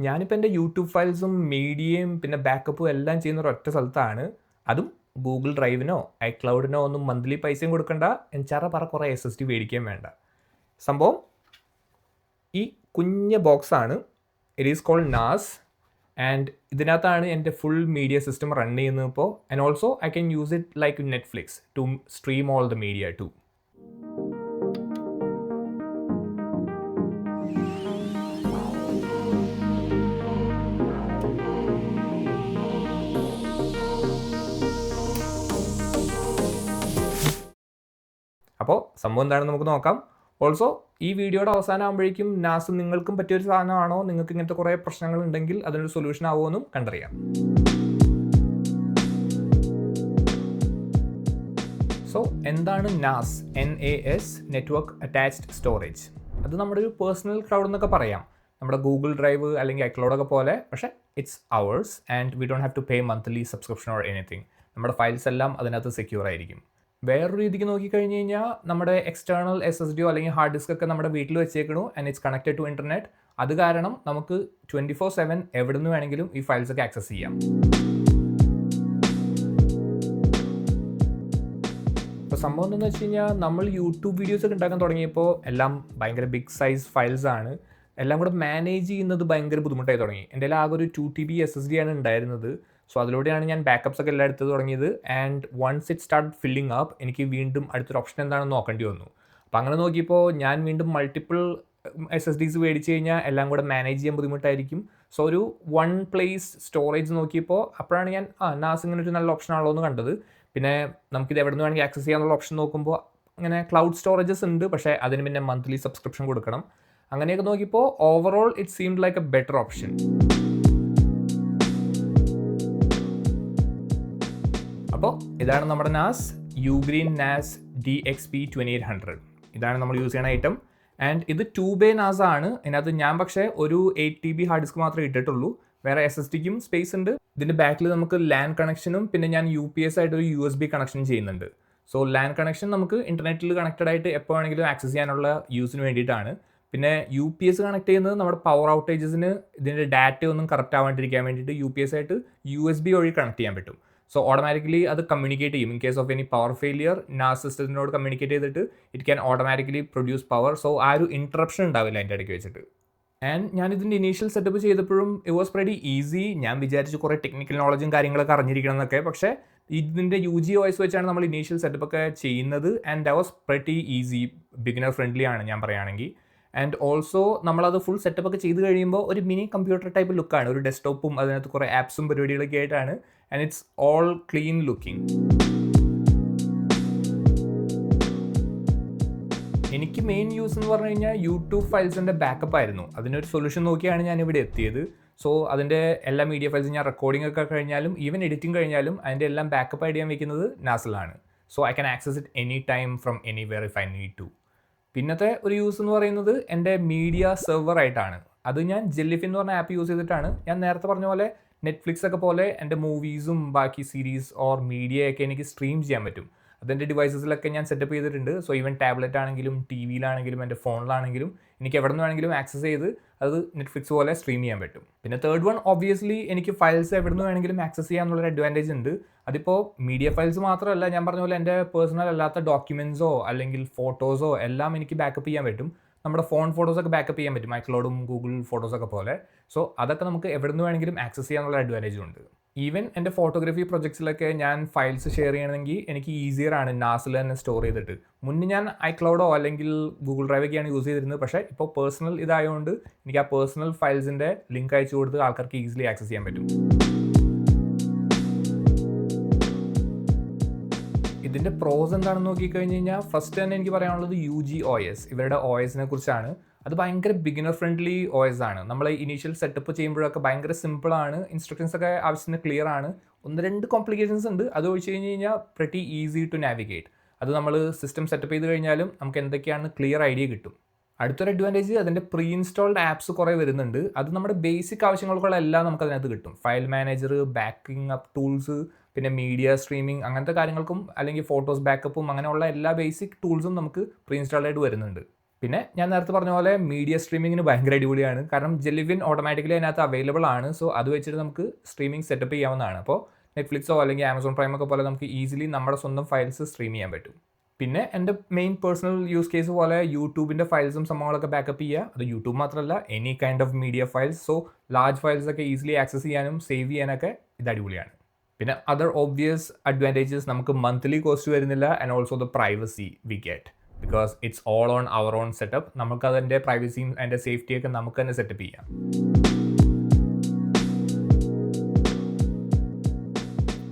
ഞാനിപ്പോൾ എൻ്റെ യൂട്യൂബ് ഫയൽസും മീഡിയയും പിന്നെ ബാക്കപ്പും എല്ലാം ചെയ്യുന്ന ഒരൊറ്റ സ്ഥലത്താണ്. അതും ഗൂഗിൾ ഡ്രൈവിനോ ഐക്ലൗഡിനോ ഒന്നും മന്ത്ലി പൈസയും കൊടുക്കണ്ട, പറ കുറേ SSD മേടിക്കുകയും വേണ്ട. സംഭവം ഈ കുഞ്ഞ ബോക്സാണ്. It is called NAS and ഇതിനകത്താണ് എൻ്റെ ഫുൾ മീഡിയ സിസ്റ്റം റൺ ചെയ്യുന്നത് ഇപ്പോൾ. And also I can use it like Netflix to stream all the media too. അപ്പോൾ സംഭവം എന്താണെന്ന് നമുക്ക് നോക്കാം. ഓൾസോ ഈ വീഡിയോയുടെ അവസാനം ആകുമ്പോഴേക്കും നാസ് നിങ്ങൾക്കും പറ്റിയൊരു സാധനമാണോ, നിങ്ങൾക്ക് ഇങ്ങനത്തെ കുറേ പ്രശ്നങ്ങളുണ്ടെങ്കിൽ അതിനൊരു സൊല്യൂഷൻ ആവുമെന്നും കണ്ടറിയാം. സോ എന്താണ് നാസ്? NAS, network attached storage. അത് നമ്മുടെ ഒരു പേഴ്സണൽ ക്ലൗഡ് എന്നൊക്കെ പറയാം. നമ്മുടെ ഗൂഗിൾ ഡ്രൈവ് അല്ലെങ്കിൽ ഐക്ലൗഡൊക്കെ പോലെ, പക്ഷേ it's ours and we don't have to pay monthly subscription or anything. നമ്മുടെ ഫയൽസ് എല്ലാം അതിനകത്ത് സെക്യൂർ ആയിരിക്കും. വേറൊരു രീതിക്ക് നോക്കിക്കഴിഞ്ഞ് കഴിഞ്ഞാൽ നമ്മുടെ എക്സ്റ്റേണൽ SSDയോ അല്ലെങ്കിൽ ഹാർഡ് ഡിസ്ക് ഒക്കെ നമ്മുടെ വീട്ടിൽ വെച്ചേക്കണു and it's connected to internet. അത് കാരണം നമുക്ക് 24/7 എവിടെ നിന്ന് വേണമെങ്കിലും ഈ ഫയൽസ് ഒക്കെ ആക്സസ് ചെയ്യാം. ഇപ്പോൾ സംഭവം എന്താണെന്ന് വെച്ച് കഴിഞ്ഞാൽ നമ്മൾ യൂട്യൂബ് വീഡിയോസ് ഒക്കെ ഉണ്ടാക്കാൻ തുടങ്ങിയപ്പോൾ എല്ലാം ഭയങ്കര ബിഗ് സൈസ് ഫയൽസ് ആണ്. എല്ലാം കൂടെ മാനേജ് ചെയ്യുന്നത് ഭയങ്കര ബുദ്ധിമുട്ടായി തുടങ്ങി. എൻ്റെ ആകെ ഒരു 2 TB SSD ആണ് ഉണ്ടായിരുന്നത്. സോ അതിലൂടെയാണ് ഞാൻ ബാക്കപ്സ് ഒക്കെ എല്ലാം എടുത്ത് തുടങ്ങിയത്. And once it start filling up എനിക്ക് വീണ്ടും അടുത്തൊരു ഓപ്ഷൻ എന്താണെന്ന് നോക്കേണ്ടി വന്നു. അപ്പോൾ അങ്ങനെ നോക്കിയപ്പോൾ ഞാൻ വീണ്ടും മൾട്ടിപ്പിൾ SSDs മേടിച്ച് കഴിഞ്ഞാൽ എല്ലാം കൂടെ മാനേജ് ചെയ്യാൻ ബുദ്ധിമുട്ടായിരിക്കും. സോ ഒരു വൺ പ്ലേസ് സ്റ്റോറേജ് നോക്കിയപ്പോൾ അപ്പോഴാണ് ഞാൻ നാസ് ഇങ്ങനെ ഒരു നല്ല ഓപ്ഷൻ ആണല്ലോ എന്ന് കണ്ടത്. പിന്നെ നമുക്കിത് എവിടെ നിന്ന് വേണമെങ്കിൽ ആക്സസ് ചെയ്യാനുള്ള ഓപ്ഷൻ നോക്കുമ്പോൾ അങ്ങനെ ക്ലൗഡ് സ്റ്റോറേജസ് ഉണ്ട്, പക്ഷേ അതിന് പിന്നെ മന്ത്ലി സബ്സ്ക്രിപ്ഷൻ കൊടുക്കണം. അങ്ങനെയൊക്കെ നോക്കിയപ്പോൾ overall it seemed like A better option. അപ്പോൾ ഇതാണ് നമ്മുടെ നാസ്, Ugreen NAS DXP 2800. ഇതാണ് നമ്മൾ യൂസ് ചെയ്യുന്ന ഐറ്റം. ആൻഡ് ഇത് 2-bay NAS ആണ്. ഇതിനകത്ത് ഞാൻ പക്ഷേ ഒരു 8 TB ഹാർഡ് ഡിസ്ക് മാത്രമേ ഇട്ടിട്ടുള്ളൂ. വേറെ SSDക്കും സ്പേസ് ഉണ്ട്. ഇതിൻ്റെ ബാക്കിൽ നമുക്ക് LAN കണക്ഷനും പിന്നെ ഞാൻ UPS ആയിട്ട് ഒരു USB കണക്ഷൻ ചെയ്യുന്നുണ്ട്. സോ LAN കണക്ഷൻ നമുക്ക് ഇൻ്റർനെറ്റിൽ കണക്റ്റഡ് ആയിട്ട് എപ്പോൾ വേണമെങ്കിലും ആക്സസ് ചെയ്യാനുള്ള യൂസിന് വേണ്ടിയിട്ടാണ്. പിന്നെ UPS കണക്ട് ചെയ്യുന്നത് നമ്മുടെ പവർ ഔട്ടേജസിന് ഇതിൻ്റെ ഡാറ്റ ഒന്നും കറക്റ്റ് ആവാണ്ടിരിക്കാൻ വേണ്ടിയിട്ട് UPS ആയിട്ട് USB വഴി കണക്ട് ചെയ്യാൻ പറ്റും. സോ ഓട്ടോമാറ്റിക്കലി അത് കമ്മ്യൂണിക്കേറ്റ് ചെയ്യും. In case of any power failure NAS സിസ്റ്റത്തിനോട് കമ്മ്യൂണിക്കേറ്റ് ചെയ്തിട്ട് it can automatically produce power. So ആ ഒരു ഇൻട്രപ്ഷൻ ഉണ്ടാവില്ല അതിൻ്റെ ഇടയ്ക്ക് വെച്ചിട്ട്. ആൻഡ് ഞാനിതിൻ്റെ ഇനീഷ്യൽ സെറ്റപ്പ് ചെയ്തപ്പോഴും ഇറ്റ് വാസ് പ്രെറ്റി ഈസി. ഞാൻ വിചാരിച്ചു കുറേ ടെക്നിക്കൽ നോളജും കാര്യങ്ങളൊക്കെ അറിഞ്ഞിരിക്കണം എന്നൊക്കെ, പക്ഷേ ഇതിൻ്റെ UG OS വെച്ചാണ് നമ്മൾ ഇനീഷ്യൽ സെറ്റപ്പ് ഒക്കെ ചെയ്യുന്നത്. And that was pretty easy, beginner friendly ആണ് ഞാൻ പറയുകയാണെങ്കിൽ. ആൻഡ് ഓൾസോ നമ്മളത് ഫുൾ സെറ്റപ്പ് ഒക്കെ ചെയ്ത് കഴിയുമ്പോൾ ഒരു മിനി കമ്പ്യൂട്ടർ ടൈപ്പ് ലുക്കാണ്. ഒരു ഡെസ്ക്ടോപ്പും അതിനകത്ത് കുറേ ആപ്സും പരിപാടികളൊക്കെ ആയിട്ടാണ്. And it's all clean looking. എനിക്ക് മെയിൻ യൂസ് എന്ന് പറഞ്ഞു കഴിഞ്ഞാൽ യൂട്യൂബ് ഫയൽസിൻ്റെ ബാക്കപ്പ് ആയിരുന്നു. അതിനൊരു സൊല്യൂഷൻ നോക്കിയാണ് ഞാൻ ഇവിടെ എത്തിയത്. സോ അതിൻ്റെ എല്ലാ മീഡിയ ഫയൽസും ഞാൻ റെക്കോർഡിംഗ് ഒക്കെ കഴിഞ്ഞാലും ഈവൻ എഡിറ്റിംഗ് കഴിഞ്ഞാലും അതിൻ്റെ എല്ലാം ബാക്കപ്പ് ആയിട്ട് ഞാൻ വെക്കുന്നത് നാസിലാണ്. So I can access it any time from anywhere if I need to. പിന്നത്തെ ഒരു യൂസ് എന്ന് പറയുന്നത് എൻ്റെ മീഡിയ സെർവർ ആയിട്ടാണ്. അത് ഞാൻ ജെല്ലിഫിൻ എന്ന് പറഞ്ഞ ആപ്പ് യൂസ് ചെയ്തിട്ടാണ്. ഞാൻ നേരത്തെ പറഞ്ഞ പോലെ നെറ്റ്ഫ്ലിക്സ് ഒക്കെ പോലെ എൻ്റെ മൂവീസും ബാക്കി സീരീസ് ഓർ മീഡിയയൊക്കെ എനിക്ക് സ്ട്രീം ചെയ്യാൻ പറ്റും. അതെൻ്റെ ഡിവൈസസിലൊക്കെ ഞാൻ സെറ്റപ്പ് ചെയ്തിട്ടുണ്ട്. സോ ഈവൻ ടാബ്ലറ്റ് ആണെങ്കിലും TVയിലാണെങ്കിലും എൻ്റെ ഫോണിലാണെങ്കിലും എനിക്ക് എവിടെ നിന്ന് വേണമെങ്കിലും ആക്സസ് ചെയ്ത് അത് നെറ്റ്ഫ്ലിക്സ് പോലെ സ്ട്രീം ചെയ്യാൻ പറ്റും. പിന്നെ തേർഡ് വൺ ഒബ്വിയസ്ലി എനിക്ക് ഫയൽസ് എവിടെ നിന്ന് വേണമെങ്കിലും ആക്സസ് ചെയ്യാമെന്നുള്ളൊരു അഡ്വാൻറ്റേജ് ഉണ്ട്. അതിപ്പോൾ മീഡിയ ഫയൽസ് മാത്രമല്ല, ഞാൻ പറഞ്ഞ പോലെ എൻ്റെ പേഴ്സണൽ അല്ലാത്ത ഡോക്യുമെൻറ്റ്സോ അല്ലെങ്കിൽ ഫോട്ടോസോ എല്ലാം എനിക്ക് ബാക്കപ്പ് ചെയ്യാൻ പറ്റും. നമ്മുടെ ഫോൺ ഫോട്ടോസൊക്കെ ബാക്കപ്പ് ചെയ്യാൻ പറ്റും, ഐക്ലൗഡും ഗൂഗിൾ ഫോട്ടോസൊക്കെ പോലെ. സോ അതൊക്കെ നമുക്ക് എവിടെ നിന്ന് വേണമെങ്കിലും ആക്സസ് ചെയ്യാനുള്ള അഡ്വാൻറ്റേജും ഉണ്ട്. ഈവൻ എൻ്റെ ഫോട്ടോഗ്രാഫി പ്രൊജക്ട്സിലൊക്കെ ഞാൻ ഫയൽസ് ഷെയർ ചെയ്യണമെങ്കിൽ എനിക്ക് ഈസിയർ ആണ് നാസിൽ തന്നെ സ്റ്റോർ ചെയ്തിട്ട്. മുന്നേ ഞാൻ ഐക്ലൗഡോ അല്ലെങ്കിൽ ഗൂഗിൾ ഡ്രൈവൊക്കെയാണ് യൂസ് ചെയ്തിരുന്നത്. പക്ഷേ ഇപ്പോൾ പേഴ്സണൽ ഇതായതുകൊണ്ട് എനിക്ക് ആ പേഴ്സണൽ ഫയൽസിൻ്റെ ലിങ്ക് അയച്ചു കൊടുത്ത് ആൾക്കാർക്ക് ഈസിലി ആക്സസ് ചെയ്യാൻ പറ്റും. ഇതിൻ്റെ പ്രോസ് എന്താണെന്ന് നോക്കിക്കഴിഞ്ഞ് കഴിഞ്ഞാൽ ഫസ്റ്റ് തന്നെ എനിക്ക് പറയാനുള്ളത് UG OS, ഇവരുടെ OSനെ കുറിച്ചാണ്. അത് ഭയങ്കര ബിഗിനർ ഫ്രണ്ട്ലി OS ആണ്. നമ്മൾ ഇനീഷ്യൽ സെറ്റപ്പ് ചെയ്യുമ്പോഴൊക്കെ ഭയങ്കര സിമ്പിളാണ്. ഇൻസ്ട്രക്ഷൻസ് ഒക്കെ ആവശ്യത്തിന് ക്ലിയർ ആണ്. 1-2 കോംപ്ലിക്കേഷൻസ് ഉണ്ട്. അത് ഒഴിച്ച് കഴിഞ്ഞ് കഴിഞ്ഞാൽ പ്രെറ്റി ഈസി ടു നാവിഗേറ്റ്. അത് നമ്മൾ സിസ്റ്റം സെറ്റപ്പ് ചെയ്ത് കഴിഞ്ഞാലും നമുക്ക് എന്തൊക്കെയാണെന്ന് ക്ലിയർ ഐഡിയ കിട്ടും. അടുത്തൊരു അഡ്വാൻറ്റേജ് അതിൻ്റെ പ്രീ ഇൻസ്റ്റാൾഡ് ആപ്സ് കുറേ വരുന്നുണ്ട്. അത് നമ്മുടെ ബേസിക് ആവശ്യങ്ങൾക്കുള്ളതെല്ലാം നമുക്ക് അതിനകത്ത് കിട്ടും. File manager, backing up tools, പിന്നെ മീഡിയ സ്ട്രീമിംഗ് അങ്ങനത്തെ കാര്യങ്ങൾക്കും അല്ലെങ്കിൽ ഫോട്ടോസ് ബാക്കപ്പും അങ്ങനെയുള്ള എല്ലാ ബേസിക് ടൂൾസും നമുക്ക് പ്രീ ഇൻസ്റ്റാൾഡ് ആയിട്ട് വരുന്നുണ്ട്. പിന്നെ ഞാൻ നേരത്തെ പറഞ്ഞ പോലെ മീഡിയ സ്ട്രീമിങ്ങിന് ഭയങ്കര അടിപൊളിയാണ്. കാരണം ജെല്ലിഫിൻ ഓട്ടോമാറ്റിക്കലി അതിനകത്ത് അവൈലബിൾ ആണ്. സോ അത് വെച്ചിട്ട് നമുക്ക് സ്ട്രീമിംഗ് സെറ്റപ്പ് ചെയ്യാവുന്നതാണ്. അപ്പോൾ നെറ്റ്ഫ്ലിക്സോ അല്ലെങ്കിൽ ആമസോൺ പ്രൈമൊക്കെ പോലെ നമുക്ക് ഈസിലി നമ്മുടെ സ്വന്തം ഫയൽസ് സ്ട്രീം ചെയ്യാൻ പറ്റും. പിന്നെ എൻ്റെ മെയിൻ പേഴ്സണൽ യൂസ് കേസ് പോലെ യൂട്യൂബിൻ്റെ ഫയൽസും സംഭവങ്ങളൊക്കെ ബാക്കപ്പ് ചെയ്യുക. അത് യൂട്യൂബ് മാത്രമല്ല, any kind of media files. So large ഫയൽസൊക്കെ ഈസിലി ആക്സസ് ചെയ്യാനും സേവ് ചെയ്യാനൊക്കെ ഇത് അടിപൊളിയാണ്. പിന്നെ അതർ ഒബ്വിയസ് അഡ്വാൻറ്റേജസ്, നമുക്ക് മന്ത്ലി കോസ്റ്റ് വരുന്നില്ല. And also the privacy we get because it's all on our own setup. നമുക്ക് അതിൻ്റെ പ്രൈവസിയും അതിൻ്റെ സേഫ്റ്റിയൊക്കെ നമുക്ക് തന്നെ സെറ്റപ്പ് ചെയ്യാം.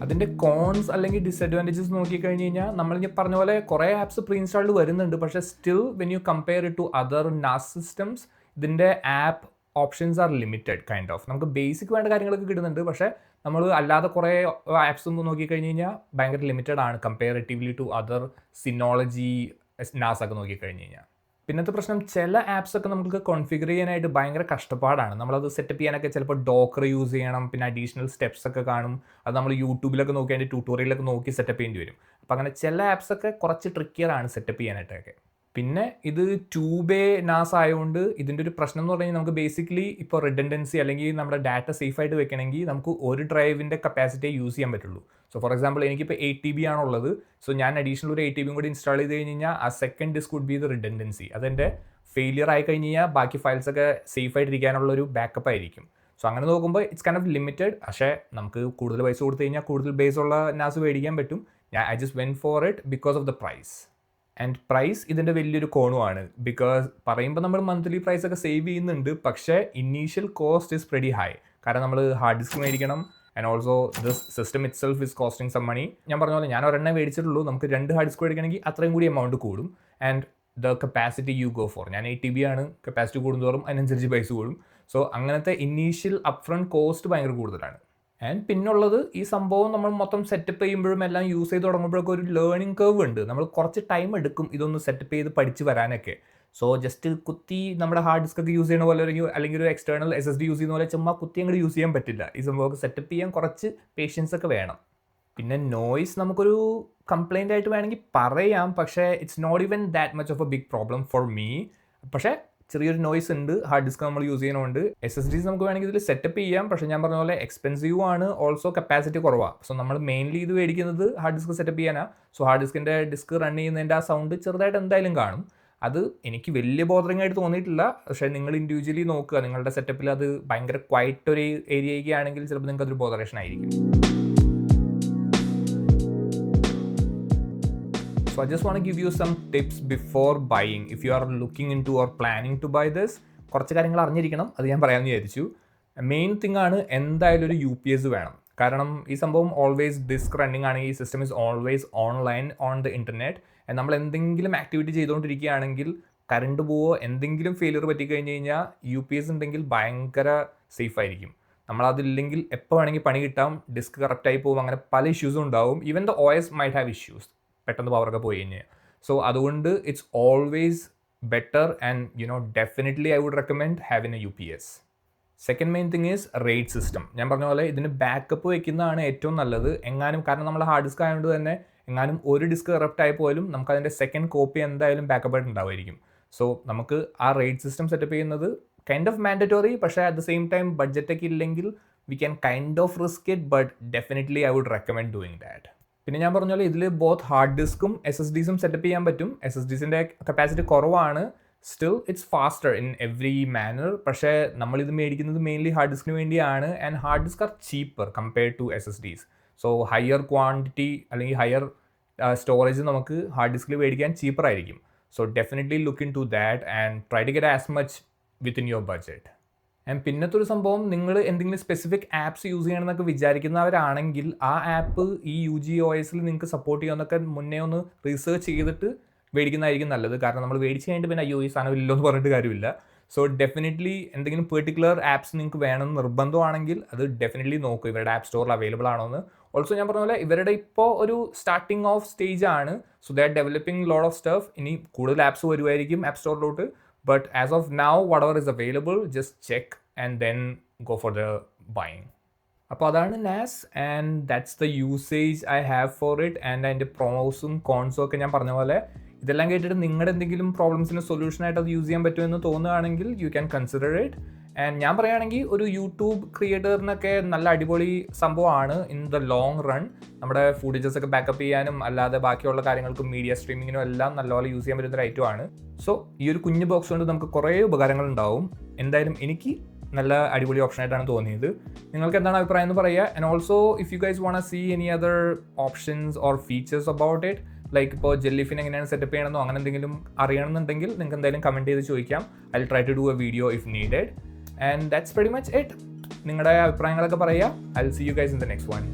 അതിൻ്റെ കോൺസ് അല്ലെങ്കിൽ ഡിസഡ്വാൻറ്റേജസ് നോക്കിക്കഴിഞ്ഞ് കഴിഞ്ഞാൽ നമ്മൾ ഈ പറഞ്ഞ പോലെ കുറേ ആപ്സ് പ്രീ ഇൻസ്റ്റാൾഡ് വരുന്നുണ്ട്. പക്ഷേ still when you compare it to other NAS systems, ഇതിൻ്റെ app options are limited kind of. നമുക്ക് ബേസിക് വേണ്ട കാര്യങ്ങളൊക്കെ കിട്ടുന്നുണ്ട്. പക്ഷേ നമ്മൾ അല്ലാതെ കുറേ ആപ്സ് നോക്കിക്കഴിഞ്ഞ് കഴിഞ്ഞാൽ ഭയങ്കര ലിമിറ്റഡ് ആണ് കമ്പയറേറ്റീവ്ലി ടു അതർ സിനോളജി നാസ് ഒക്കെ നോക്കിക്കഴിഞ്ഞ് കഴിഞ്ഞാൽ. പിന്നത്തെ പ്രശ്നം, ചില ആപ്സൊക്കെ നമുക്ക് കോൺഫിഗർ ചെയ്യാനായിട്ട് ഭയങ്കര കഷ്ടപ്പാടാണ്. നമ്മളത് സെറ്റപ്പ് ചെയ്യാനൊക്കെ ചിലപ്പോൾ ഡോക്കർ യൂസ് ചെയ്യണം. പിന്നെ അഡീഷണൽ സ്റ്റെപ്സ് ഒക്കെ കാണും. അത് നമ്മൾ യൂട്യൂബിലൊക്കെ നോക്കി അതിൻ്റെ ട്യൂട്ടോറിയലൊക്കെ നോക്കി സെറ്റപ്പ് ചെയ്യേണ്ടി വരും. അപ്പോൾ അങ്ങനെ ചില ആപ്സൊക്കെ കുറച്ച് ട്രിക്കിയറാണ് സെറ്റപ്പ് ചെയ്യാനായിട്ടൊക്കെ. പിന്നെ ഇത് 2-way നാസ് ആയതുകൊണ്ട് ഇതിൻ്റെ ഒരു പ്രശ്നം എന്ന് പറഞ്ഞു കഴിഞ്ഞാൽ നമുക്ക് ബേസിക്കലി ഇപ്പോൾ റിഡൻഡൻസി അല്ലെങ്കിൽ നമ്മുടെ ഡാറ്റ സേഫായിട്ട് വെക്കണമെങ്കിൽ നമുക്ക് ഒരു ഡ്രൈവിൻ്റെ കപ്പാസിറ്റിയെ യൂസ് ചെയ്യാൻ പറ്റുള്ളൂ. സോ ഫോർ എക്സാമ്പിൾ എനിക്കിപ്പോൾ 8 TB ആണുള്ളത്. സോ ഞാൻ അഡീഷണൽ ഒരു 8 TB കൂടി ഇൻസ്റ്റാൾ ചെയ്ത് കഴിഞ്ഞ് കഴിഞ്ഞാൽ ആ second disk would be the redundancy. അതെൻ്റെ ഫെയിലിയർ ആയി കഴിഞ്ഞ് കഴിഞ്ഞാൽ ബാക്കി ഫയൽസൊക്കെ സേഫായിട്ടിരിക്കാനുള്ള ഒരു ബാക്കപ്പ് ആയിരിക്കും. സോ അങ്ങനെ നോക്കുമ്പോൾ ഇറ്റ്സ് കൈൻഡ് ഓഫ് ലിമിറ്റഡ്. പക്ഷേ നമുക്ക് കൂടുതൽ പൈസ കൊടുത്തു കഴിഞ്ഞാൽ കൂടുതൽ ബേസ് ഉള്ള നാസ് മേടിക്കാൻ പറ്റും. I just went for it because of the price. And price ഇതിൻ്റെ വലിയൊരു കോണുമാണ്. ബിക്കോസ് പറയുമ്പോൾ നമ്മൾ മന്ത്ലി പ്രൈസൊക്കെ സേവ് ചെയ്യുന്നുണ്ട്. പക്ഷേ initial cost is pretty high. കാരണം നമ്മൾ ഹാർഡ് ഡിസ്ക് മേടിക്കണം. And also this system itself is costing some money. ഞാൻ പറഞ്ഞ പോലെ ഞാൻ ഒരെണ്ണം മേടിച്ചിട്ടുള്ളൂ. നമുക്ക് 2 ഹാർഡ് ഡിസ്ക് മേടിക്കണമെങ്കിൽ അത്രയും കൂടി എമൗണ്ട് കൂടും. And the capacity you go for, ഞാൻ 8 TB ആണ്. കപ്പാസിറ്റി കൂടുന്തോറും അതിനനുസരിച്ച് പൈസ കൂടും. സോ അങ്ങനത്തെ ഇനീഷ്യൽ അപ്ഫ്രണ്ട് കോസ്റ്റ് ഭയങ്കര കൂടുതലാണ്. ആൻഡ് പിന്നുള്ളത് ഈ സംഭവം നമ്മൾ മൊത്തം സെറ്റപ്പ് ചെയ്യുമ്പോഴും എല്ലാം യൂസ് ചെയ്ത് തുടങ്ങുമ്പോഴൊക്കെ ഒരു ലേണിംഗ് കർവ് ഉണ്ട്. നമ്മൾ കുറച്ച് ടൈം എടുക്കും ഇതൊന്ന് സെറ്റപ്പ് ചെയ്ത് പഠിച്ച് വരാനൊക്കെ. സോ ജസ്റ്റ് കുത്തി നമ്മുടെ ഹാർഡ് ഡിസ്ക് ഒക്കെ യൂസ് ചെയ്യുന്ന പോലെ അല്ലെങ്കിൽ ഒരു എക്സ്റ്റേണൽ SSD യൂസ് ചെയ്യുന്ന പോലെ ചുമ്മാ കുത്തി അങ്ങോട്ട് യൂസ് ചെയ്യാൻ പറ്റില്ല. ഈ സംഭവമൊക്കെ സെറ്റപ്പ് ചെയ്യാൻ കുറച്ച് പേഷ്യൻസ് ഒക്കെ വേണം. പിന്നെ നോയ്സ് നമുക്കൊരു കംപ്ലൈൻ്റ് ആയിട്ട് വേണമെങ്കിൽ പറയാം. പക്ഷേ it's not even that much of a big problem for me. പക്ഷേ ചെറിയൊരു നോയ്സ് ഉണ്ട് ഹാർഡ് ഡിസ്ക് നമ്മൾ യൂസ് ചെയ്യുന്നതുകൊണ്ട്. SSDs നമുക്ക് വേണമെങ്കിൽ ഇതിൽ സെറ്റപ്പ് ചെയ്യാം. പക്ഷേ ഞാൻ പറഞ്ഞ പോലെ എക്സ്പെൻസീവ് ആണ്. ഓൾസോ കപ്പാസിറ്റി കുറവാണ്. സോ നമ്മൾ മെയിൻലി ഇത് മേടിക്കുന്നത് ഹാർഡ് ഡിസ്ക് സെറ്റപ്പ് ചെയ്യാനാണ്. സോ ഹാർഡ് ഡിസ്കിൻ്റെ ഡിസ്ക് റൺ ചെയ്യുന്നതിൻ്റെ ആ സൗണ്ട് ചെറുതായിട്ട് എന്തായാലും കാണും. അത് എനിക്ക് വലിയ ബോദറിംഗ് ആയിട്ട് തോന്നിയിട്ടില്ല. പക്ഷേ നിങ്ങൾ ഇൻഡിവിജ്വലി നോക്കുക, നിങ്ങളുടെ സെറ്റപ്പിൽ അത് ഭയങ്കര ക്വയറ്റ് ഒരു ഏരിയയൊക്കെ ആണെങ്കിൽ ചിലപ്പോൾ നിങ്ങൾക്ക് അതൊരു ബോദറേഷൻ ആയിരിക്കും. So I just want to give you some tips before buying. If you are looking into or planning to buy this, കുറച്ച് കാര്യങ്ങൾ അറിഞ്ഞിരിക്കണം. അത് ഞാൻ പറയാമെന്ന് വിചാരിച്ചു. മെയിൻ തിങ് ആണ് എന്തായാലും ഒരു UPS വേണം. കാരണം ഈ സംഭവം ഓൾവേസ് ഡിസ്ക് റണ്ണിങ് ആണ്. ഈ system is always online on the internet. നമ്മൾ എന്തെങ്കിലും ആക്ടിവിറ്റി ചെയ്തുകൊണ്ടിരിക്കുകയാണെങ്കിൽ കറണ്ട് പോവോ എന്തെങ്കിലും ഫെയിലിയർ പറ്റിക്കഴിഞ്ഞ് കഴിഞ്ഞാൽ UPS ഉണ്ടെങ്കിൽ ഭയങ്കര സേഫ് ആയിരിക്കും. നമ്മളതില്ലെങ്കിൽ എപ്പോൾ വേണമെങ്കിൽ പണി കിട്ടാം. ഡിസ്ക് കറക്റ്റായി പോകും. അങ്ങനെ പല ഇഷ്യൂസും ഉണ്ടാവും. Even the OS might have issues, പെട്ടെന്ന് പവറൊക്കെ പോയി കഴിഞ്ഞാൽ. സോ അതുകൊണ്ട് it's always better and definitely I would recommend having a UPS. Second main thing is RAID system. ഞാൻ പറഞ്ഞ പോലെ ഇതിന് ബാക്കപ്പ് വയ്ക്കുന്നതാണ് ഏറ്റവും നല്ലത്. കാരണം നമ്മൾ ഹാർഡ് ഡിസ്ക് ആയതുകൊണ്ട് തന്നെ എങ്ങാനും ഒരു ഡിസ്ക് കറപ്റ്റ് ആയി പോലും നമുക്ക് അതിൻ്റെ സെക്കൻഡ് കോപ്പി എന്തായാലും ബാക്കപ്പ് ആയിട്ട് ഉണ്ടാവുമായിരിക്കും. സോ നമുക്ക് ആ റേറ്റ് സിസ്റ്റം സെറ്റപ്പ് ചെയ്യുന്നത് കൈൻഡ് ഓഫ് മാൻഡറ്റോറി. പക്ഷേ അറ്റ് ദ സെയിം ടൈം ബഡ്ജറ്റൊക്കെ ഇല്ലെങ്കിൽ we can kind of risk it. But definitely I would recommend doing that. പിന്നെ ഞാൻ പറഞ്ഞ പോലെ ഇതിൽ ബോത്ത് ഹാർഡ് ഡിസ്കും SSDസും സെറ്റപ്പ് ചെയ്യാൻ പറ്റും. SSDസിൻ്റെ കപ്പാസിറ്റി കുറവാണ്. Still it's faster in every manner. പക്ഷേ നമ്മളിത് മേടിക്കുന്നത് മെയിൻലി ഹാർഡ് ഡിസ്കിന് വേണ്ടിയാണ്. And hard disk are cheaper compared to SSDs. So higher quantity അല്ലെങ്കിൽ ഹയർ സ്റ്റോറേജ് നമുക്ക് ഹാർഡ് ഡിസ്കിൽ മേടിക്കാൻ ചീപ്പർ ആയിരിക്കും. So definitely look into that and try to get as much within your budget. And പിന്നത്തെ ഒരു സംഭവം, നിങ്ങൾ എന്തെങ്കിലും സ്പെസിഫിക് ആപ്സ് യൂസ് ചെയ്യണമെന്നൊക്കെ വിചാരിക്കുന്നവരാണെങ്കിൽ ആ ആപ്പ് ഈ UGOSൽ നിങ്ങൾക്ക് സപ്പോർട്ട് ചെയ്യുമെന്നൊക്കെ മുന്നേ ഒന്ന് റിസർച്ച് ചെയ്തിട്ട് മേടിക്കുന്നതായിരിക്കും നല്ലത്. കാരണം നമ്മൾ മേടിച്ച് കഴിഞ്ഞിട്ട് പിന്നെ ഈ സാധനം ഇല്ലോ എന്ന് പറഞ്ഞിട്ട് കാര്യമില്ല. സോ ഡെഫിനറ്റ്ലി എന്തെങ്കിലും പെർട്ടിക്കുലർ ആപ്സ് നിങ്ങൾക്ക് വേണമെന്ന് നിർബന്ധമാണെങ്കിൽ അത് ഡെഫിനറ്റ്ലി നോക്കുക ഇവരുടെ ആപ്പ് സ്റ്റോറിൽ അവൈലബിൾ ആണോ എന്ന്. ഓൾസോ ഞാൻ പറഞ്ഞ പോലെ ഇവരുടെ ഇപ്പോൾ ഒരു സ്റ്റാർട്ടിങ് ഓഫ് സ്റ്റേജ് ആണ്. So they are developing lot of stuff. ഇനി കൂടുതൽ ആപ്സ് വരുമായിരിക്കും app സ്റ്റോറിലോട്ട്. But as of now, whatever is available, just check and then go for the buying. അപ്പോൾ അതാണ് NAS and that's the usage I have for it. And അതിൻ്റെ പ്രോസും കോൺസും ഒക്കെ ഞാൻ പറഞ്ഞ പോലെ ഇതെല്ലാം കേട്ടിട്ട് നിങ്ങളുടെ എന്തെങ്കിലും പ്രോബ്ലംസിന് സൊല്യൂഷനായിട്ട് അത് യൂസ് ചെയ്യാൻ പറ്റുമെന്ന് തോന്നുകയാണെങ്കിൽ you can consider it. And ഞാൻ പറയുകയാണെങ്കിൽ ഒരു യൂട്യൂബ് ക്രിയേറ്ററിനൊക്കെ നല്ല അടിപൊളി സംഭവമാണ് ഇൻ ദ ലോങ് റൺ. നമ്മുടെ ഫുട്ടേജസ് ഒക്കെ ബാക്കപ്പ് ചെയ്യാനും അല്ലാതെ ബാക്കിയുള്ള കാര്യങ്ങൾക്കും മീഡിയ സ്ട്രീമിങ്ങിനും എല്ലാം നല്ലപോലെ യൂസ് ചെയ്യാൻ പറ്റുന്ന ഒരു ഐറ്റമാണ്. സോ ഈ ഒരു കുഞ്ഞു ബോക്സ് കൊണ്ട് നമുക്ക് കുറേ ഉപകാരങ്ങൾ ഉണ്ടാവും. എന്തായാലും എനിക്ക് നല്ല അടിപൊളി ഓപ്ഷനായിട്ടാണ് തോന്നിയത്. നിങ്ങൾക്ക് എന്താണ് അഭിപ്രായം എന്ന് പറയുക. And also if you guys want see any other options or features about it, like ഇപ്പോൾ ജെല്ലിഫിൻ എങ്ങനെയാണ് സെറ്റപ്പ് ചെയ്യണമെന്നോ അങ്ങനെ എന്തെങ്കിലും അറിയണമെന്നുണ്ടെങ്കിൽ നിങ്ങൾക്ക് എന്തായാലും കമൻറ്റ് ചെയ്ത് ചോദിക്കാം. I will try to do a video if needed. And that's very much it. നിങ്ങളുടെ അഭിപ്രായങ്ങളൊക്കെ പറയുക. I will see you guys in the next one.